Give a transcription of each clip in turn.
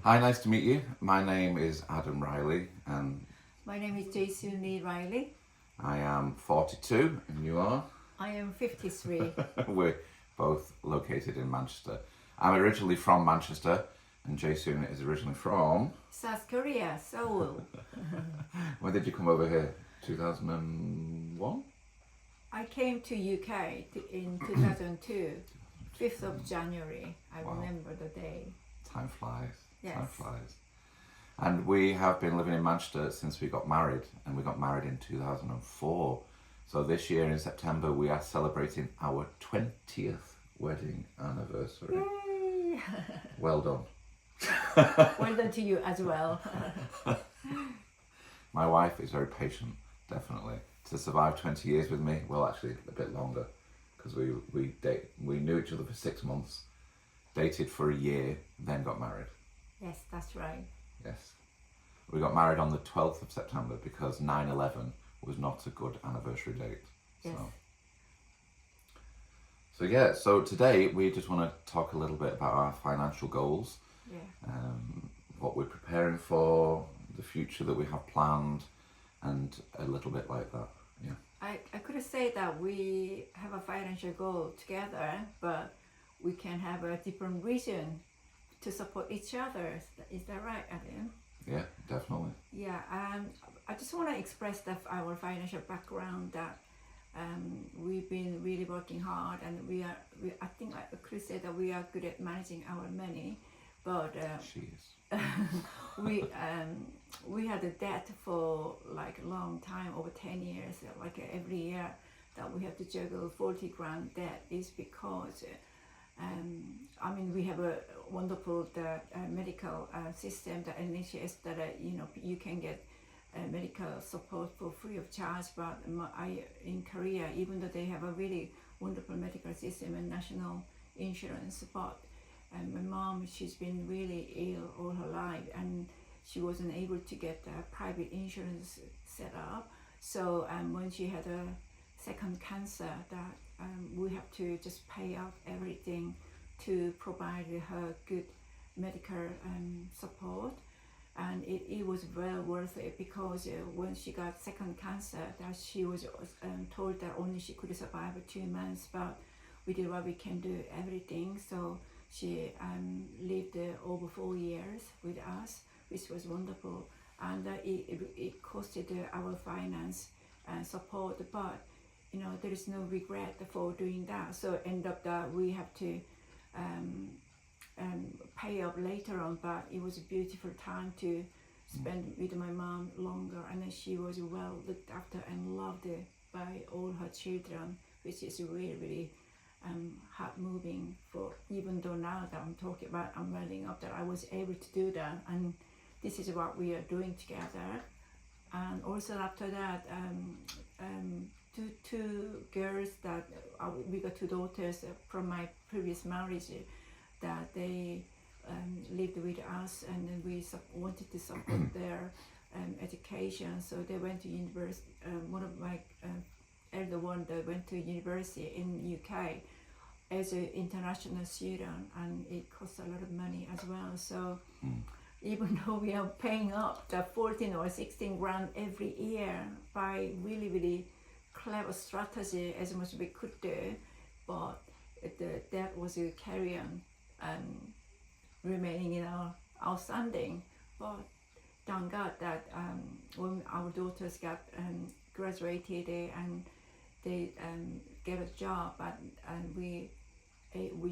Hi, nice to meet you. My name is Adam Riley and My name is Jason Lee Riley. I am 42 and you are? I am 53. We're both located in Manchester. I'm originally from Manchester and Jason is originally from... South Korea, Seoul. When did you come over here? 2001? I came to UK in 2002, 5th of January. I Wow. remember the day. Time flies. Time Yes. flies. And we have been living in Manchester since we got married, and we got married in 2004. So this year in September we are celebrating our 20th wedding anniversary. Yay! Well done. Well done to you as well. My wife is very patient, definitely. To survive 20 years with me, well, actually a bit longer, because we knew each other for 6 months, dated for a year, then got married. Yes, that's right. Yes. We got married on the 12th of September because 9/11 was not a good anniversary date. Yes. So today we just want to talk a little bit about our financial goals, Yeah. what we're preparing for, the future that we have planned, and a little bit like that. Yeah. I could say that we have a financial goal together, but we can have a different vision to support each other. Is that right, Adam? Yeah, definitely. Yeah, I just want to express that our financial background, that we've been really working hard, and I think I could say that we are good at managing our money, but She is. we had a debt for like a long time, over 10 years, like every year that we have to juggle 40 grand debt is because we have a wonderful medical system, the NHS, that you can get medical support for free of charge. But in Korea, even though they have a really wonderful medical system and national insurance, but my mom, she's been really ill all her life, and she wasn't able to get private insurance set up. So when she had a second cancer, that we have to just pay off everything to provide her good medical support. And it was well worth it, because when she got second cancer, that she was told that only she could survive 2 months, but we did what we can do, everything. So she lived over 4 years with us, which was wonderful. And it costed our finance support, but there is no regret for doing that. So end up that we have to pay up later on, but it was a beautiful time to spend with my mom longer, and then she was well looked after and loved by all her children, which is really, really heart moving. For even though now that I'm talking about, I'm running up, that I was able to do that, and this is what we are doing together. And also after that, two girls that we got 2 daughters from my previous marriage, that they lived with us, and then we wanted to support their education. So they went to university. One of my elder one, they went to university in UK as an international student, and it costs a lot of money as well. So even though we are paying up the 14 or 16 grand every year by really, really clever strategy, as much as we could do, but that was a carry on remaining in our outstanding. But thank God that when our daughters got graduated and they get a job, and we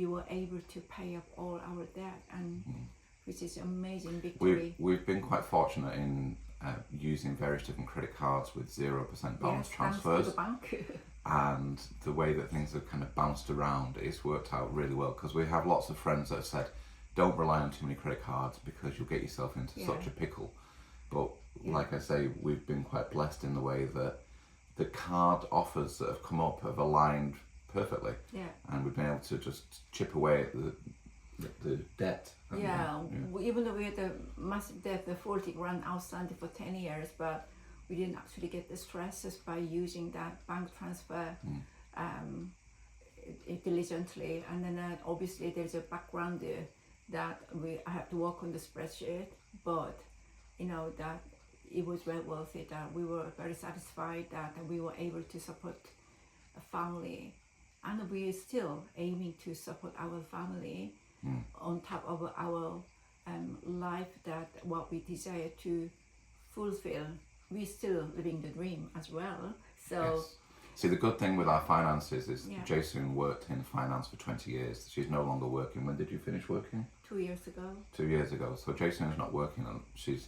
were able to pay up all our debt, and which is amazing victory. We've been quite fortunate in using various different credit cards with 0% balance transfers. Thanks to the bank. And the way that things have kind of bounced around, it's worked out really well, because we have lots of friends that have said, don't rely on too many credit cards because you'll get yourself into such a pickle. But like I say, we've been quite blessed in the way that the card offers that have come up have aligned perfectly. Yeah. And we've been able to just chip away at the debt. Even though we had a massive debt, the 40 grand outstanding for 10 years, but we didn't actually get the stresses by using that bank transfer diligently. And then obviously there's a background that I have to work on the spreadsheet, but that it was very worth it. That we were very satisfied that we were able to support a family, and we are still aiming to support our family on top of our life, that what we desire to fulfill. We still living the dream as well. So. Yes. See, the good thing with our finances is Yeah. Jason worked in finance for 20 years. She's no longer working. When did you finish working? 2 years ago. 2 years ago. So Jason is not working, and she's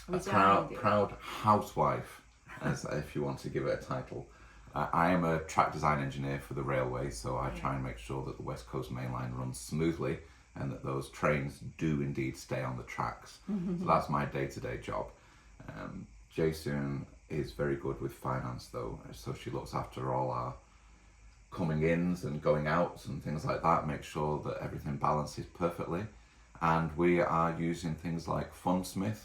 a Resigned. proud housewife, as if you want to give it a title. I am a track design engineer for the railway, so I try and make sure that the West Coast Main Line runs smoothly and that those trains do indeed stay on the tracks. So that's my day-to-day job. Jason is very good with finance though, so she looks after all our coming ins and going outs and things like that, make sure that everything balances perfectly. And we are using things like Fundsmith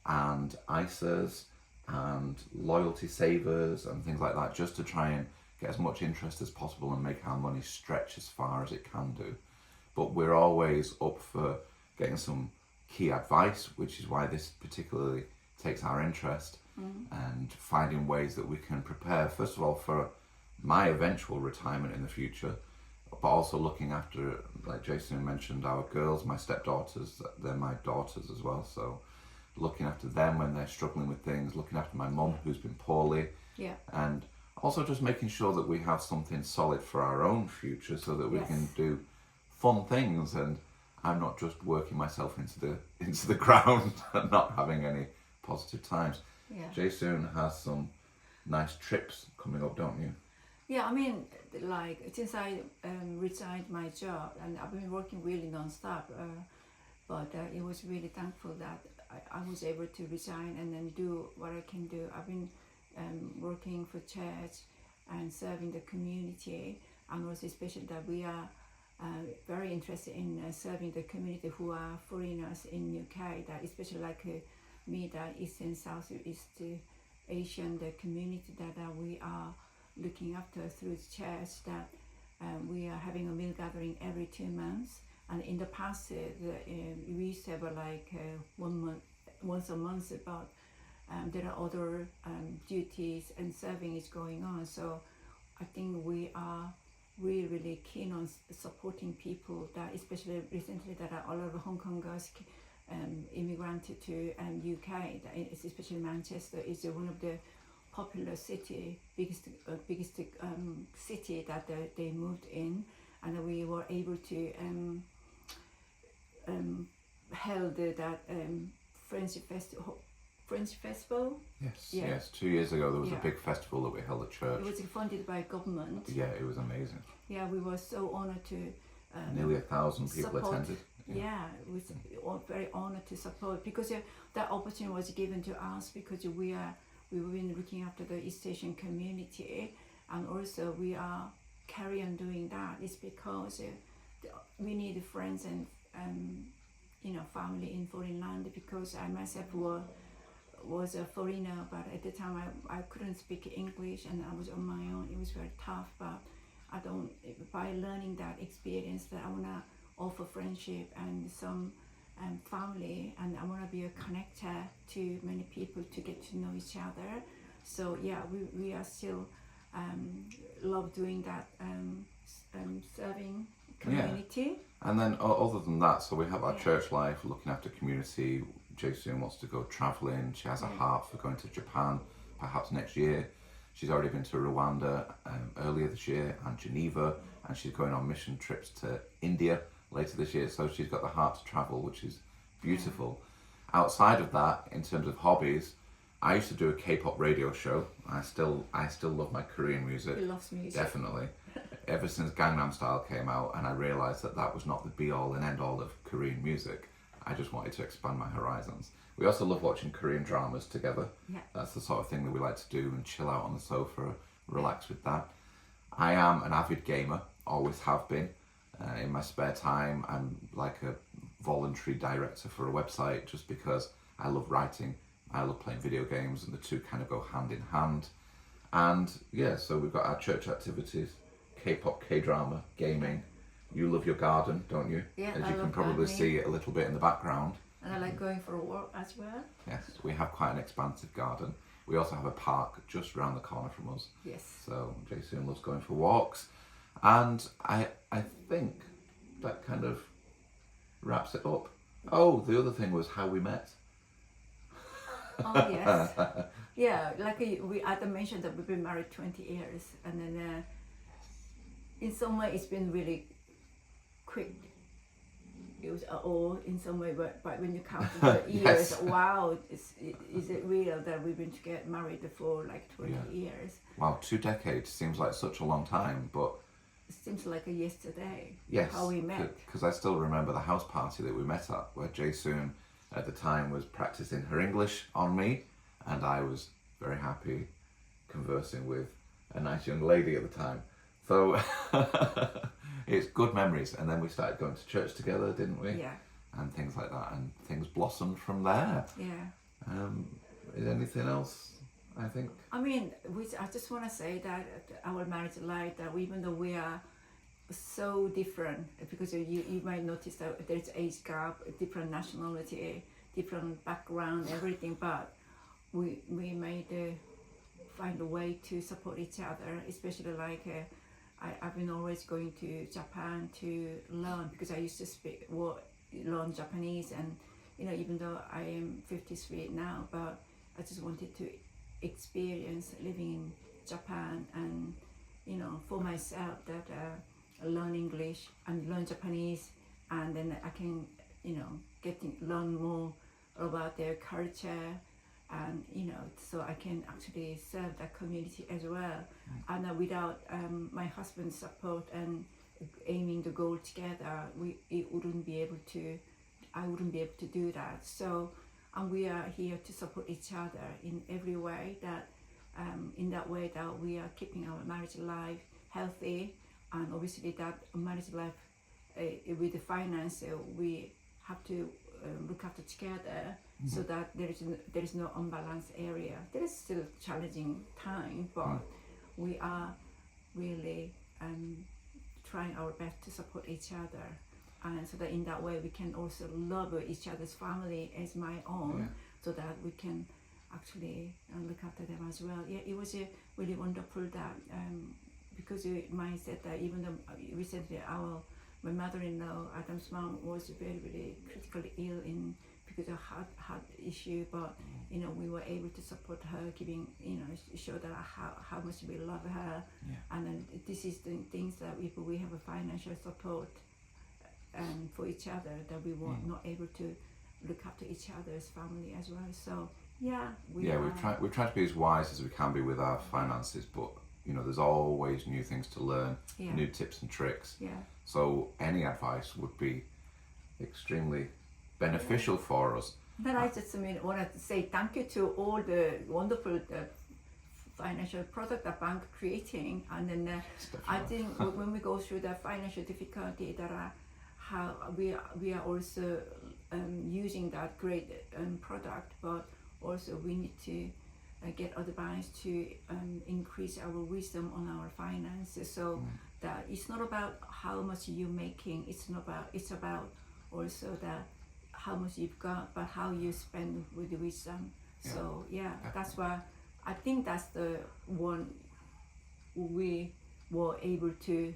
and ISAs and loyalty savers and things like that, just to try and get as much interest as possible and make our money stretch as far as it can do. But we're always up for getting some key advice, which is why this particularly takes our interest, and finding ways that we can prepare, first of all, for my eventual retirement in the future, but also looking after, like Jason mentioned, our girls, my stepdaughters, they're my daughters as well, so looking after them when they're struggling with things, looking after my mum who's been poorly, and also just making sure that we have something solid for our own future so that we can do fun things, and I'm not just working myself into the ground and not having any positive times. Jason has some nice trips coming up, don't you? Yeah, I mean, like, since I resigned my job, and I've been working really non-stop, but it was really thankful that I was able to resign and then do what I can do. I've been working for church and serving the community, and also especially that we are very interested in serving the community who are foreigners in UK, that especially like me, that East and Southeast Asian, the community that we are looking after through the church, that we are having a meal gathering every 2 months. And in the past, we used to have like 1 month, once a month, but there are other duties and serving is going on. So I think we are really, really keen on supporting people that, especially recently, that are all over Hong Kongers immigrated to UK, especially Manchester is one of the popular city, biggest city that they moved in, and we were able to held that French festival. Yes. 2 years ago there was a big festival that we held at church. It was funded by government. Yeah, it was amazing. Yeah, we were so honoured to. Nearly 1,000 people attended. Yeah, we were very honoured to support, because that opportunity was given to us because we've been looking after the East Asian community, and also we are carry on doing that. It's because we need friends and family in foreign land, because I myself was a foreigner, but at the time I couldn't speak English and I was on my own. It was very tough, but by learning that experience, that I want to offer friendship and some family, and I want to be a connector to many people to get to know each other. So yeah, we are still love doing that, serving community. Yeah. And then other than that, so we have our church life, looking after community. Jason wants to go travelling. She has a heart for going to Japan perhaps next year. She's already been to Rwanda earlier this year, and Geneva, and she's going on mission trips to India later this year. So she's got the heart to travel, which is beautiful. Outside of that, in terms of hobbies, I used to do a K-pop radio show. I still love my Korean music. He loves music. Definitely. Ever since Gangnam Style came out, and I realised that was not the be-all and end-all of Korean music, I just wanted to expand my horizons. We also love watching Korean dramas together. Yeah. That's the sort of thing that we like to do, and chill out on the sofa, relax with that. I am an avid gamer, always have been. In my spare time, I'm like a voluntary director for a website, just because I love writing, I love playing video games, and the two kind of go hand in hand. And yeah, so we've got our church activities, K-pop, K-drama, gaming, you love your garden, don't you? Yeah, As I you can love probably gardening. see it a little bit in the background. And I like going for a walk as well. Yes, we have quite an expansive garden. We also have a park just around the corner from us. Yes. So Jason loves going for walks. And I think that kind of wraps it up. Oh, the other thing was how we met. Oh yes. Yeah, like we Adam mentioned that we've been married 20 years, and then in some way it's been really quick. It was all in some way, but when you count the years, Yes. wow, is it real that we've been together married for like 20 Yeah. years? Wow, 2 decades seems like such a long time, but It seems like a yesterday. yes, How we met. because I still remember the house party that we met at, where Jason at the time was practicing her English on me, and I was very happy conversing with a nice young lady at the time. So it's good memories. And then we started going to church together, didn't we? Yeah, And things like that, and things blossomed from there. yeah. Is anything else? I think. I mean, I just want to say that our marriage life, that even though we are so different, because you might notice that there's age gap, different nationality, different background, everything, but we made find a way to support each other, especially like I've been always going to Japan to learn, because I used to learn Japanese, and even though I am 53 now, but I just wanted to experience living in Japan, and for myself that learn English and learn Japanese, and then I can learn more about their culture, and so I can actually serve that community as well. And without my husband's support and aiming the goal together, I wouldn't be able to do that. So, and we are here to support each other in every way, that in that way that we are keeping our marriage life healthy, and obviously that marriage life with the finance, we have to look after together, so that there is no unbalanced area. There is still challenging time, but we are really trying our best to support each other, and so that in that way we can also love each other's family as my own, so that we can actually look after them as well. Yeah, it was really wonderful that because you might said that even though recently my mother-in-law, Adam's mom, was very, very critically ill because of heart issue, but we were able to support her, giving show that how much we love her, and then this is the things that if we have a financial support for each other, that we were not able to look after each other's family as well. So we've tried to be as wise as we can be with our finances, but there's always new things to learn, new tips and tricks. Yeah. So any advice would be extremely beneficial for us. But I just wanted to say thank you to all the wonderful financial product that bank creating, and then I think when we go through the financial difficulty, that how we are also using that great product, but also we need to get advice to increase our wisdom on our finances, so that it's not about how much you're making, it's about also that how much you've got, but how you spend with the wisdom. So that's why I think that's the one we were able to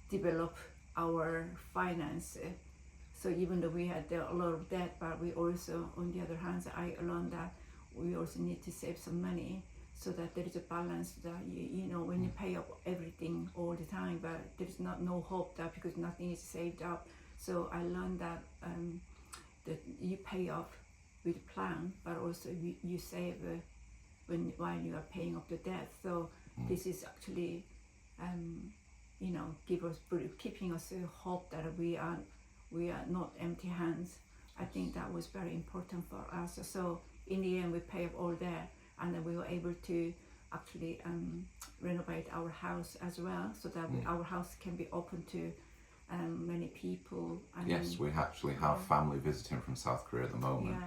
develop our finance. So even though we had a lot of debt, but we also, on the other hand, I learned that we also need to save some money, so that there is a balance, that when you pay up everything all the time, but there's no hope, that because nothing is saved up. So I learned that that you pay off with a plan, but also you save while you are paying off the debt. So this is actually keeping us a hope that we are not empty hands. I think that was very important for us. So in the end, we pay off all that, and then we were able to actually renovate our house as well, so that our house can be open to many people. And yes, we actually have family visiting from South Korea at the moment,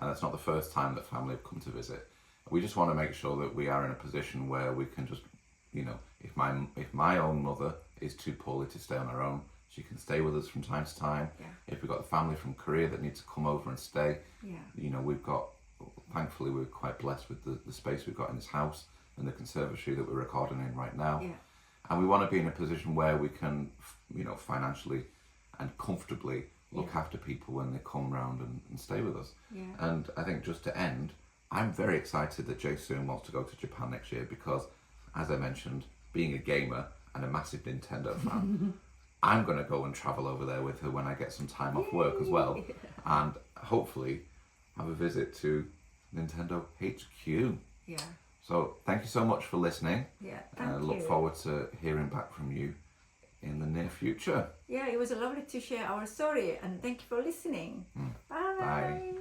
and it's not the first time that family have come to visit. We just want to make sure that we are in a position where we can just, if my own mother is too poorly to stay on her own, she can stay with us from time to time. Yeah. If we've got a family from Korea that need to come over and stay, Yeah. you know, thankfully we're quite blessed with the space we've got in this house and the conservatory that we're recording in right now. Yeah. And we want to be in a position where we can, you know, financially and comfortably look after people when they come round and stay with us. Yeah. And I think just to end, I'm very excited that Jae-soon wants to go to Japan next year because, as I mentioned, being a gamer and a massive Nintendo fan, I'm going to go and travel over there with her when I get some time off work as well. And hopefully have a visit to Nintendo HQ. Yeah. So thank you so much for listening. Yeah. And I look forward to hearing back from you in the near future. Yeah, it was lovely to share our story, and thank you for listening. Bye. Bye.